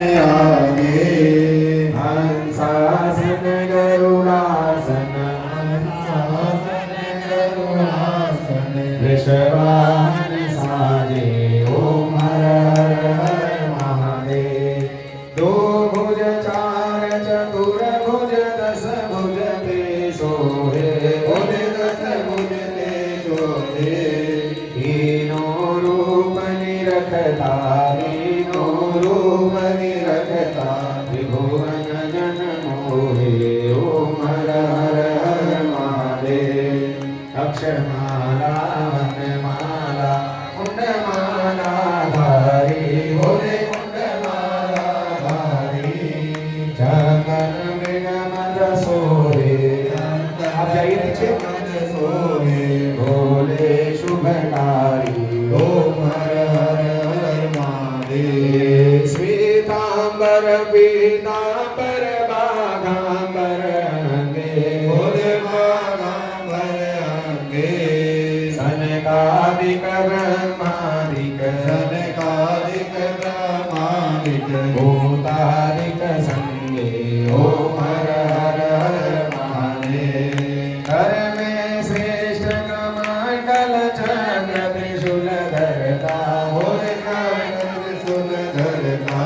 आगे हंसासन गरुडासन हंसासन गरुडासन वृषवाहन साजे ओम हर हर हर महादेव। दो भुज चार चतुर भुज दस भुज ते सोहे भुज दस भुज ते सोहे। हीनो रूप निरखता हीनो रूप निरखता त्रिभुवन जन मोहे ओम हर हर हर महादेव। अक्षरमाला वनमाला कुंडमाला धारी भोले कुंडमाला धारी। जगन मृग मद सोहे आप जाइए पीछे सोहे भोले शुभकारी ओम हर हर हर महादेव। श्वेतांबर पीतांबर बाघांबर अंगे भोले बाघांबर अंगे। सनकादिक ब्रह्मादिक सनकादिक ब्रह्मादिक भूतादिक संगे ओम हर हर हर महादेव। कर में श्रेष्ठ कमंडल चक्र त्रिशूल धरता भोले त्रिशूल धरता।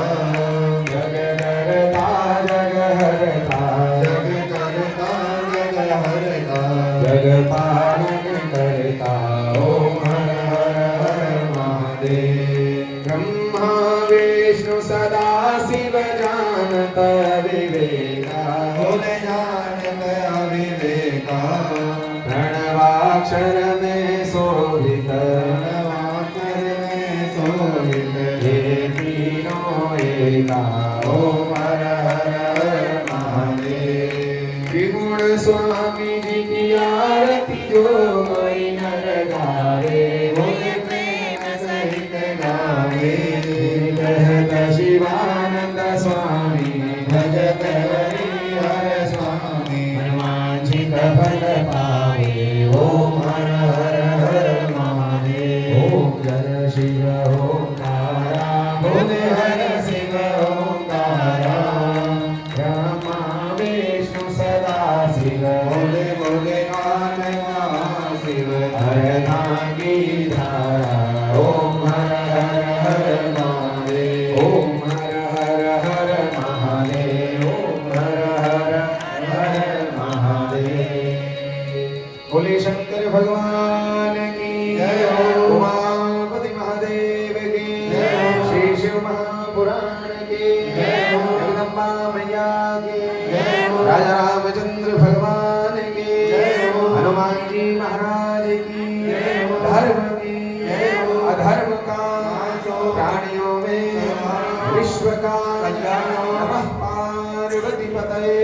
जग करता जग हरता जग करता जग हरता जग पालन करता ओम हर हर हर महादेव। ब्रह्मा विष्णु सदा शिव जानत विवेका भोले जानत अविवेका। प्रणवाक्षर में शोभित प्रणवाक्षर में शोभित ये तीनों एका ओम हर हर हर महादेव। त्रिगुण स्वामी जी की आरती जो कोई नर गावे भोले प्रेम सहित गावे। कहत शिवानंद स्वामी भजत हरिहर स्वामी मनवांछित फल पावे ओम हर हर हर महादेव। ओम जय शिव ओंकारा भोले हर शिव ओंकारा। ब्रह्मा विष्णु सदा शिव भोले भोले शिव हरनागी धारा ओम हर हर हर महादेव। ओम हर हर हर महादेव ओम हर हर हर महादेव। बोले शंकर भगवान की जय। उमापति महादेव की जय। श्री शिव महापुराण की जय। जगदम्बा मैया की जय। राजा रामचंद्र भगवान की जय। हनुमान जी महाराज की जय। धर्म की अधर्म का प्राणियों में विश्व का नमः पार्वती पतये।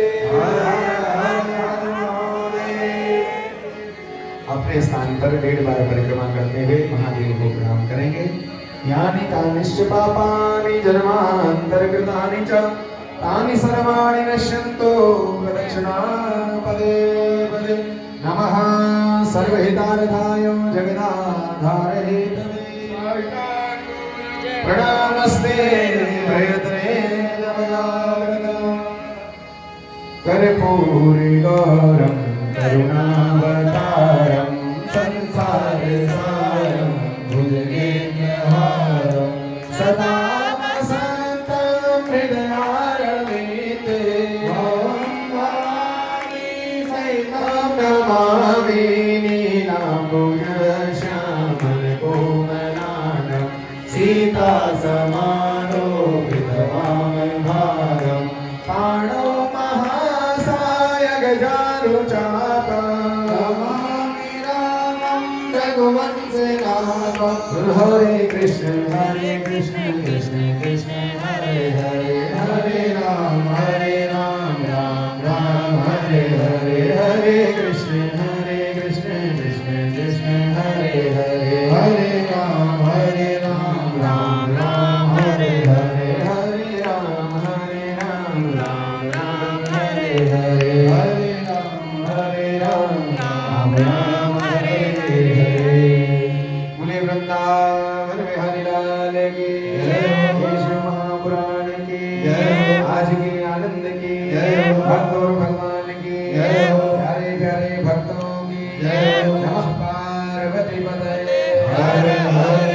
अपने स्थान पर 1.5 बार परिक्रमा करते हुए महादेव को प्रणाम करेंगे। यानि तानिश्च पापानि जन्मान्तरकृतानि च तानि सर्वाणि नश्यन्तो प्रदक्षिणापदे पदे। नमः सर्वहितार्थाय जगदाधारहेतवे प्रणामस्ते प्रयत्ने कर्पूरी गौरं करुणावतारं संसारसारं भुजगेन्द्रहारं सदा वसन्तं हृदयारविन्दे। सहितं नमामि नीलाम्बुजश्यामल कोमलानं सीता समारोपितवामभागं। पाणौ महासाय गजानुचापं नमामि रामं रघुवंशनाथं। हरे कृष्ण कृष्ण कृष्ण हरे हरे हरे राम राम राम हरे हरे। हरे कृष्ण कृष्ण कृष्ण हरे हरे हरे राम राम राम हरे हरे। हरे राम राम हरे हरे। हरे राम राम हरे हरे। बोले वृंदावन बिहारी लाल की जय। महापुराण की जय हो। आज के आनंद की जय हो। भक्त और भगवान की जय हो। प्यारे प्यारे भक्तों की जय हो। नमः पार्वती पतये हर हर